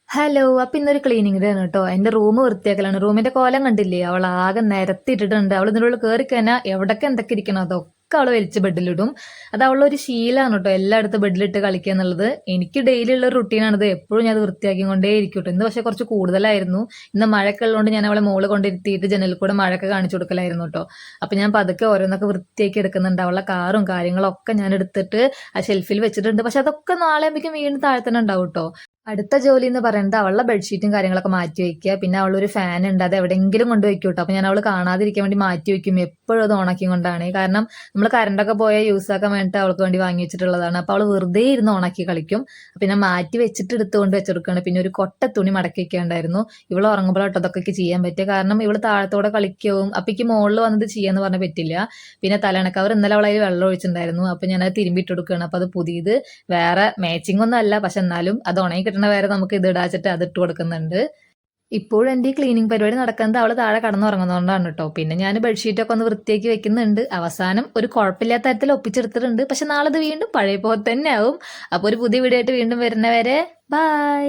Hello. അപ്പൊ ഇന്നൊരു cleaning day ആണ് കേട്ടോ. എന്റെ റൂം വൃത്തിയാക്കലാണ്. റൂമിന്റെ കോലം കണ്ടില്ലേ? അവൾ ആകെ നിരത്തിയിട്ടിട്ടുണ്ട്. അവൾ ഇതിനുള്ളിൽ കയറി കഴിഞ്ഞാൽ എവിടൊക്കെ എന്തൊക്കെ ഇരിക്കണം അതൊക്കെ അവള് വലിച്ച് ബെഡിലിടും. അത് അവളൊരു ശീലമാണ് കേട്ടോ, എല്ലായിടത്തും ബെഡിലിട്ട് കളിക്കുക എന്നുള്ളത്. എനിക്ക് ഡെയിലി ഉള്ള റുട്ടീനാണിത്. എപ്പോഴും ഞാൻ അത് വൃത്തിയാക്കി കൊണ്ടേ ഇരിക്കും കേട്ടോ. ഇന്ന് പക്ഷെ കുറച്ച് കൂടുതലായിരുന്നു. ഇന്ന് മഴയൊക്കെ ഉള്ളതുകൊണ്ട് ഞാൻ അവളെ മോള് കൊണ്ടിരുത്തിയിട്ട് ജനലിൽ കൂടെ മഴയൊക്കെ കാണിച്ചു കൊടുക്കലായിരുന്നു കേട്ടോ. അപ്പൊ ഞാൻ പതുക്കെ ഓരോന്നൊക്കെ വൃത്തിയാക്കി എടുക്കുന്നുണ്ട്. അവളെ കാറും കാര്യങ്ങളും ഒക്കെ ഞാൻ എടുത്തിട്ട് ആ ഷെൽഫിൽ വെച്ചിട്ടുണ്ട്. പക്ഷെ അതൊക്കെ നാളെ ആകുമ്പോഴേക്കും വീണ്ടും താഴെ തന്നെ ഉണ്ടാവും കേട്ടോ. അടുത്ത ജോലി എന്ന് പറയുന്നത് അവളുടെ ബെഡ്ഷീറ്റും കാര്യങ്ങളൊക്കെ മാറ്റി വെക്കുക. പിന്നെ അവളൊരു ഫാൻ ഉണ്ട്, അത് എവിടെയെങ്കിലും കൊണ്ട് വെക്കും കേട്ടോ. അപ്പൊ ഞാൻ അവൾ കാണാതിരിക്കാൻ വേണ്ടി മാറ്റി വെക്കും. എപ്പോഴും അത് ഓണാക്കി കൊണ്ടാണ്. കാരണം നമ്മൾ കറണ്ടൊക്കെ പോയാൽ യൂസ് ആക്കാൻ വേണ്ടിയിട്ട് അവൾക്ക് വേണ്ടി വാങ്ങി വെച്ചിട്ടുള്ളതാണ്. അപ്പൊ അവൾ വെറുതെ ഇരുന്ന് ഓണാക്കി കളിക്കും. പിന്നെ മാറ്റി വെച്ചിട്ട് എടുത്തുകൊണ്ട് വെച്ചെടുക്കുകയാണ്. പിന്നെ ഒരു കൊട്ട തുണി മടക്കി വെക്കാണ്ടായിരുന്നു. ഇവൾ ഉറങ്ങുമ്പോഴാട്ടോ അതൊക്കെ ചെയ്യാൻ പറ്റുക. കാരണം ഇവൾ താഴത്തോടെ കളിക്കും. അപ്പൊ എനിക്ക് മുകളിൽ വന്നത് ചെയ്യാന്ന് പറഞ്ഞാൽ പറ്റില്ല. പിന്നെ തലണക്കവർ ഇന്നലെ അവളതിൽ വെള്ളം ഒഴിച്ചിട്ടുണ്ടായിരുന്നു. അപ്പൊ ഞാനത് തിരുമ്പിട്ട് കൊടുക്കുകയാണ്. അപ്പൊ അത് പുതിയത് വേറെ മാച്ചിങ് ഒന്നും അല്ല, പക്ഷെ എന്നാലും അത് ഉണങ്ങി കിട്ടണ വരെ നമുക്ക് ഇത് ഇടാച്ചിട്ട് അത് ഇട്ട് കൊടുക്കുന്നുണ്ട്. ഇപ്പോഴും എൻ്റെ ഈ ക്ലീനിങ് പരിപാടി നടക്കുന്നത് അവൾ താഴെ കടന്നുറങ്ങുന്നതുകൊണ്ടാണ് കേട്ടോ. പിന്നെ ഞാൻ ബെഡ്ഷീറ്റൊക്കെ ഒന്ന് വൃത്തിയാക്കി വെക്കുന്നുണ്ട്. അവസാനം ഒരു കുഴപ്പമില്ലാത്ത തരത്തിൽ ഒപ്പിച്ചെടുത്തിട്ടുണ്ട്. പക്ഷെ നാളെ ഇത് വീണ്ടും പഴയ പോലെ തന്നെ ആവും. അപ്പോൾ ഒരു പുതിയ വീഡിയോ ആയിട്ട് വീണ്ടും വരുന്നവരെ ബൈ.